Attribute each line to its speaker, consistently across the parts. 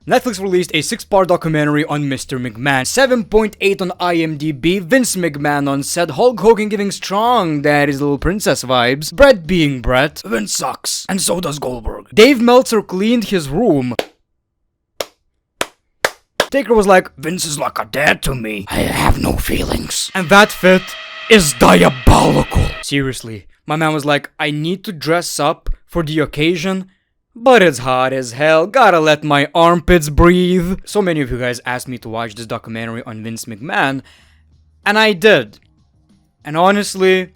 Speaker 1: Netflix released a 6-part documentary on Mr. McMahon. 7.8 on IMDb. Vince McMahon on set. Hulk Hogan giving strong Daddy's Little Princess vibes. Brett being Brett. Vince sucks. And so does Goldberg. Dave Meltzer cleaned his room. Taker was like, Vince is like a dad to me. I have no feelings. And that fit is diabolical. Seriously, my man was like, I need to dress up for the occasion, but it's hot as hell. Gotta let my armpits breathe. So many of you guys asked me to watch this documentary on Vince McMahon, and I did. And honestly,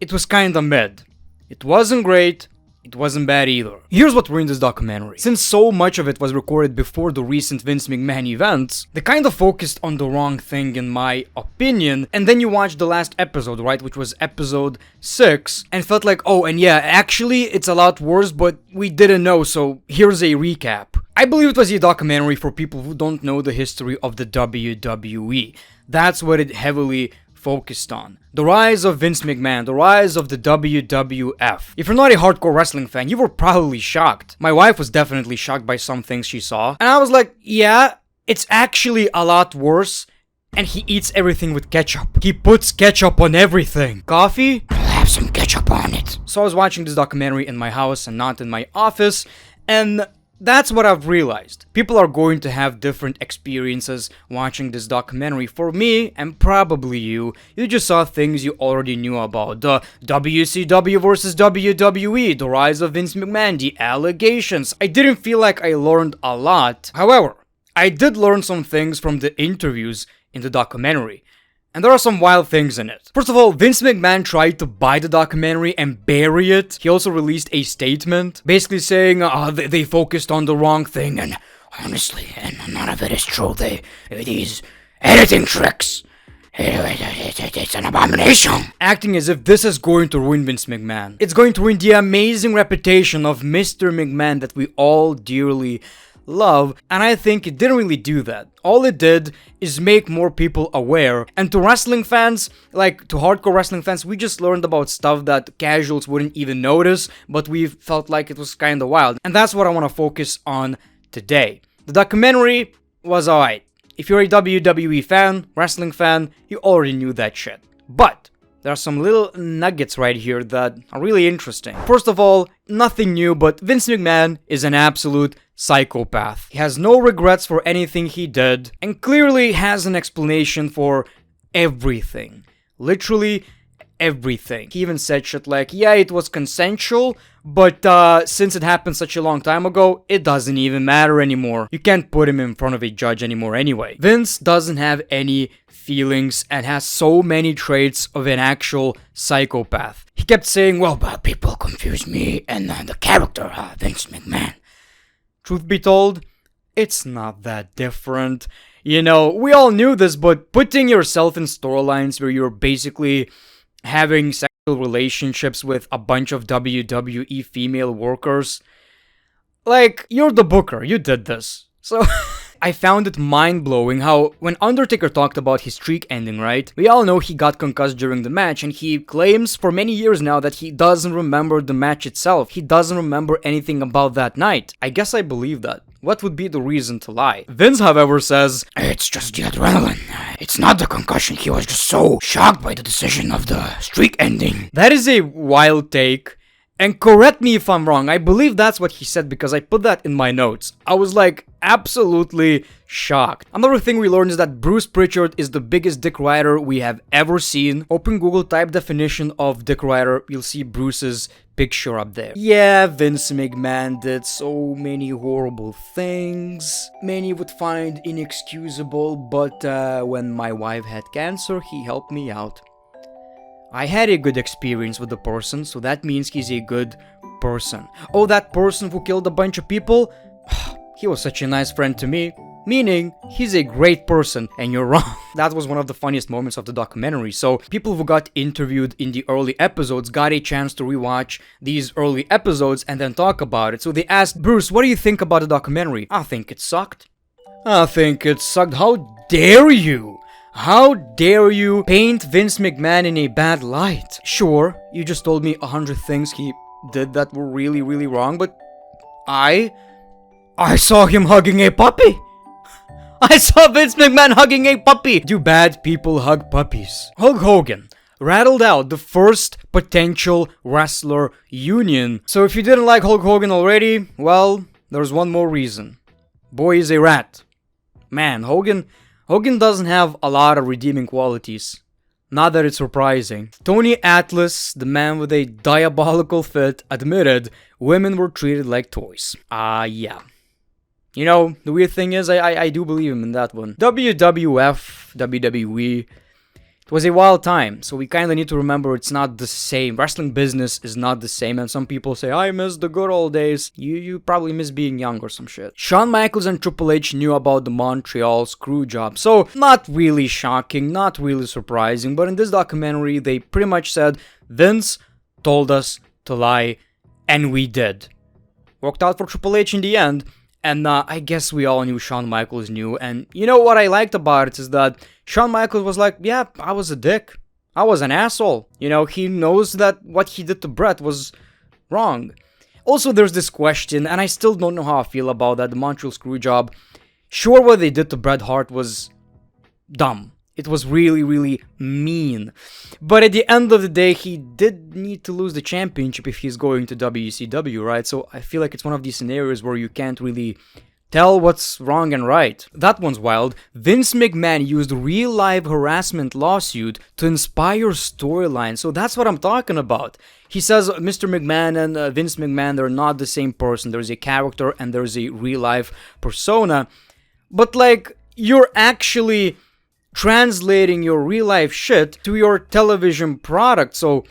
Speaker 1: it was kinda mid. It wasn't great. It wasn't bad either. Here's what ruined this documentary. Since so much of it was recorded before the recent Vince McMahon events, they kind of focused on the wrong thing in my opinion, and then you watch the last episode, right, which was episode 6, and felt like, oh, and yeah, actually, it's a lot worse, but we didn't know, so here's a recap. I believe it was a documentary for people who don't know the history of the WWE. That's what it heavily focused on. The rise of Vince McMahon, the rise of the WWF. If you're not a hardcore wrestling fan, you were probably shocked. My wife was definitely shocked by some things she saw. And I was like, yeah, it's actually a lot worse. And he eats everything with ketchup. He puts ketchup on everything. Coffee? I'll have some ketchup on it. So I was watching this documentary in my house and not in my office, and that's what I've realized. People are going to have different experiences watching this documentary. For me, and probably you just saw things you already knew about. The WCW versus WWE, the rise of Vince McMahon, the allegations. I didn't feel like I learned a lot. However, I did learn some things from the interviews in the documentary. And there are some wild things in it. First of all, Vince McMahon tried to buy the documentary and bury it. He also released a statement basically saying they focused on the wrong thing, and honestly, and none of it is true. These editing tricks, it's an abomination. Acting as if this is going to ruin Vince McMahon. It's going to ruin the amazing reputation of Mr. McMahon that we all dearly love, and I think it didn't really do that. All it did is make more people aware, and to wrestling fans, like to hardcore wrestling fans, we just learned about stuff that casuals wouldn't even notice, but we felt like it was kinda wild, and that's what I want to focus on today. The documentary was alright. If you're a WWE fan, wrestling fan, you already knew that shit. But there are some little nuggets right here that are really interesting. First of all, nothing new, but Vince McMahon is an absolute psychopath. He has no regrets for anything he did, and clearly has an explanation for everything. Literally everything. He even said shit like, yeah, it was consensual, but since it happened such a long time ago, it doesn't even matter anymore. You can't put him in front of a judge anymore anyway. Vince doesn't have any feelings and has so many traits of an actual psychopath. He kept saying, well, but people confuse me and the character, Vince McMahon. Truth be told, it's not that different. You know, we all knew this, but putting yourself in storylines where you're basically having sexual relationships with a bunch of WWE female workers, like, you're the booker, you did this. So I found it mind-blowing how when Undertaker talked about his streak ending, right? We all know he got concussed during the match, and he claims for many years now that he doesn't remember the match itself. He doesn't remember anything about that night. I guess I believe that. What would be the reason to lie? Vince, however, says, it's just the adrenaline. It's not the concussion. He was just so shocked by the decision of the streak ending. That is a wild take. And correct me if I'm wrong, I believe that's what he said because I put that in my notes. I was like, absolutely shocked. Another thing we learned is that Bruce Pritchard is the biggest dick rider we have ever seen. Open Google, type definition of dick rider, you'll see Bruce's picture up there. Yeah, Vince McMahon did so many horrible things. Many would find inexcusable, but when my wife had cancer, he helped me out. I had a good experience with the person, so that means he's a good person. Oh, that person who killed a bunch of people? He was such a nice friend to me. Meaning, he's a great person, and you're wrong. That was one of the funniest moments of the documentary. So, people who got interviewed in the early episodes got a chance to rewatch these early episodes and then talk about it. So they asked, Bruce, what do you think about the documentary? I think it sucked. I think it sucked. How dare you? How dare you paint Vince McMahon in a bad light? Sure, you just told me 100 things he did that were really, really wrong, but I I saw him hugging a puppy. I saw Vince McMahon hugging a puppy. Do bad people hug puppies? Hulk Hogan rattled out the first potential wrestler union. So if you didn't like Hulk Hogan already, well, there's one more reason. Boy is a rat. Man, Hogan doesn't have a lot of redeeming qualities. Not that it's surprising. Tony Atlas, the man with a diabolical fit, admitted women were treated like toys. Yeah. You know, the weird thing is, I do believe him in that one. WWF, WWE, it was a wild time, so we kinda need to remember it's not the same. Wrestling business is not the same, and some people say, I miss the good old days. You probably miss being young or some shit. Shawn Michaels and Triple H knew about the Montreal screw job, so not really shocking, not really surprising, but in this documentary, they pretty much said, Vince told us to lie, and we did. Worked out for Triple H in the end. And I guess we all knew Shawn Michaels knew. And you know what I liked about it is that Shawn Michaels was like, yeah, I was a dick. I was an asshole. You know, he knows that what he did to Bret was wrong. Also, there's this question, and I still don't know how I feel about that, the Montreal Screwjob. Sure, what they did to Bret Hart was dumb. It was really, really mean. But at the end of the day, he did need to lose the championship if he's going to WCW, right? So I feel like it's one of these scenarios where you can't really tell what's wrong and right. That one's wild. Vince McMahon used real-life harassment lawsuit to inspire storyline. So that's what I'm talking about. He says Mr. McMahon and Vince McMahon, they're not the same person. There's a character and there's a real-life persona. But like, you're actually translating your real life shit to your television product, so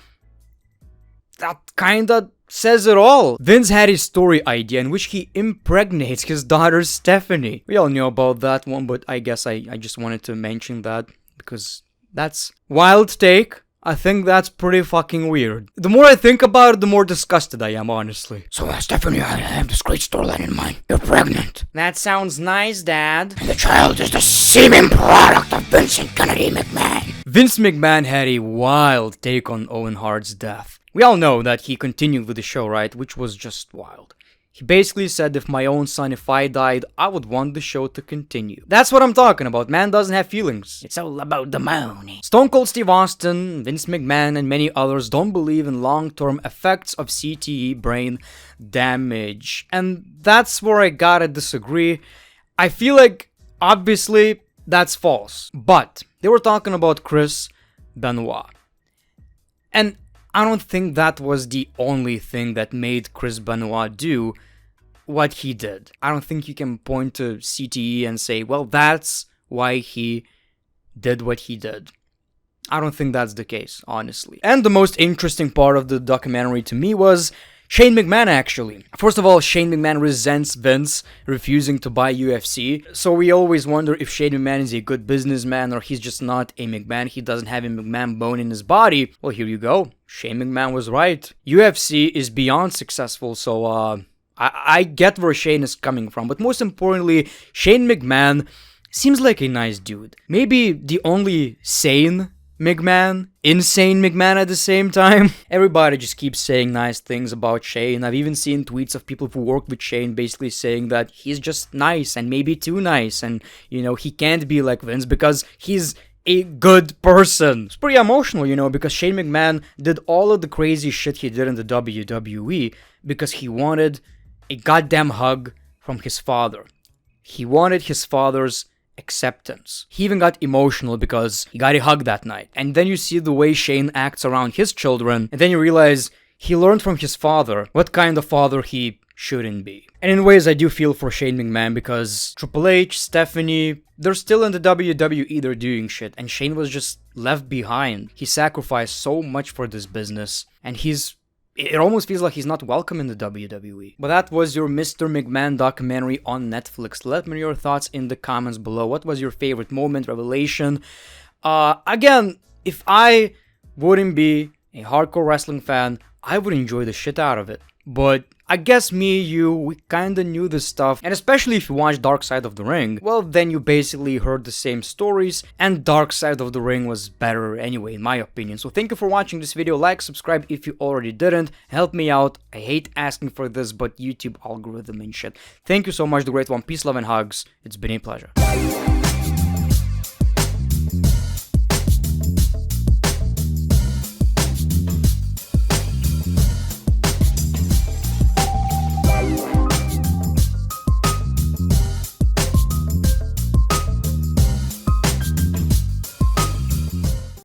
Speaker 1: that kinda says it all. Vince had his story idea in which he impregnates his daughter Stephanie. We all knew about that one, but I guess I just wanted to mention that because that's wild take. I think that's pretty fucking weird. The more I think about it, the more disgusted I am, honestly. So, Stephanie, I have this great storyline in mind. You're pregnant. That sounds nice, Dad. And the child is the semen product of Vincent Kennedy McMahon. Vince McMahon had a wild take on Owen Hart's death. We all know that he continued with the show, right? Which was just wild. He basically said, if my own son, if I died, I would want the show to continue. That's what I'm talking about. Man doesn't have feelings. It's all about the money. Stone Cold Steve Austin, Vince McMahon, and many others don't believe in long-term effects of CTE brain damage. And that's where I gotta disagree. I feel like, obviously, that's false. But they were talking about Chris Benoit. And I don't think that was the only thing that made Chris Benoit do what he did. I don't think you can point to CTE and say, well, that's why he did what he did. I don't think that's the case, honestly. And the most interesting part of the documentary to me was Shane McMahon, actually. First of all, Shane McMahon resents Vince refusing to buy UFC. So we always wonder if Shane McMahon is a good businessman or he's just not a McMahon. He doesn't have a McMahon bone in his body. Well, here you go. Shane McMahon was right. UFC is beyond successful, so I get where Shane is coming from. But most importantly, Shane McMahon seems like a nice dude. Maybe the only sane McMahon, insane McMahon at the same time. Everybody just keeps saying nice things about Shane. I've even seen tweets of people who work with Shane basically saying that he's just nice and maybe too nice. And, you know, he can't be like Vince because he's a good person. It's pretty emotional, you know, because Shane McMahon did all of the crazy shit he did in the WWE because he wanted a goddamn hug from his father. He wanted his father's acceptance. He even got emotional because he got a hug that night. And then you see the way Shane acts around his children, and then you realize he learned from his father what kind of father he shouldn't be. And in ways I do feel for Shane McMahon because Triple H, Stephanie, they're still in the WWE, they're doing shit, and Shane was just left behind. He sacrificed so much for this business, and it almost feels like he's not welcome in the WWE. But that was your Mr. McMahon documentary on Netflix. Let me know your thoughts in the comments below. What was your favorite moment, revelation? Again, if I wouldn't be a hardcore wrestling fan, I would enjoy the shit out of it. But I guess me, you, we kinda knew this stuff, and especially if you watched Dark Side of the Ring, well then you basically heard the same stories, and Dark Side of the Ring was better anyway, in my opinion. So thank you for watching this video, like, subscribe if you already didn't, help me out. I hate asking for this, but YouTube algorithm and shit. Thank you so much, The Great One. Peace, love, and hugs. It's been a pleasure.